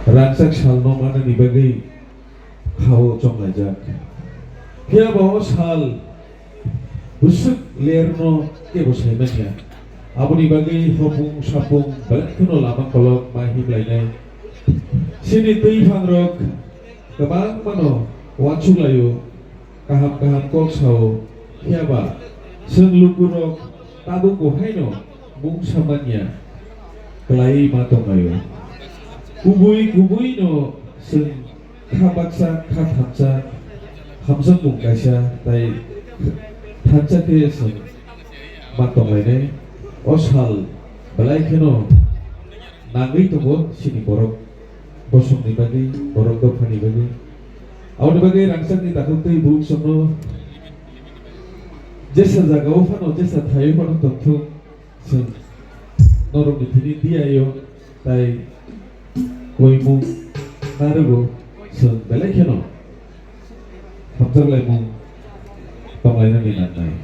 Rangsak salno mana ni bagai kau cong lajak. Kia bawa sal busuk lerno ke bosai menya. Abu ni bagai hopung sapung balik kuno lamang kolok mahi lainai. Sini tui pangrok kebang mano wancuk layu kaham kok sao kia ba seng lukurok tabung ko haino mung samanya kelai matong layu. Kubui no seng kabaksa kathamsa hamsang mungkaisa tai thansa ke seng matong lainai osal balai keno nangai tongo sini borok bosong ni bagi borok do phani bagi awni bagi rangsak ni takut tei buk sono jesa jagao phano jesa thayo phano tongthung seng norok ni phini dia yo tai koimu narugo seng belai keno hamsak lai mung panglainan ni nanai.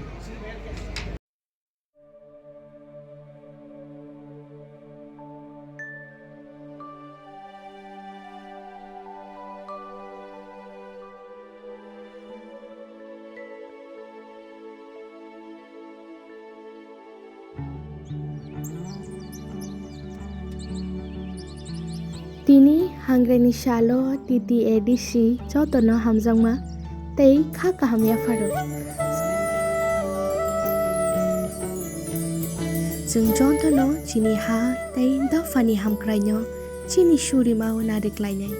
Tini hangreni shalo titi edisi jotono hamjangma tei kha kahamya faro. Jeng jotono chini ha tei dafani hamkrainyo chini shuri mau nadik lainai.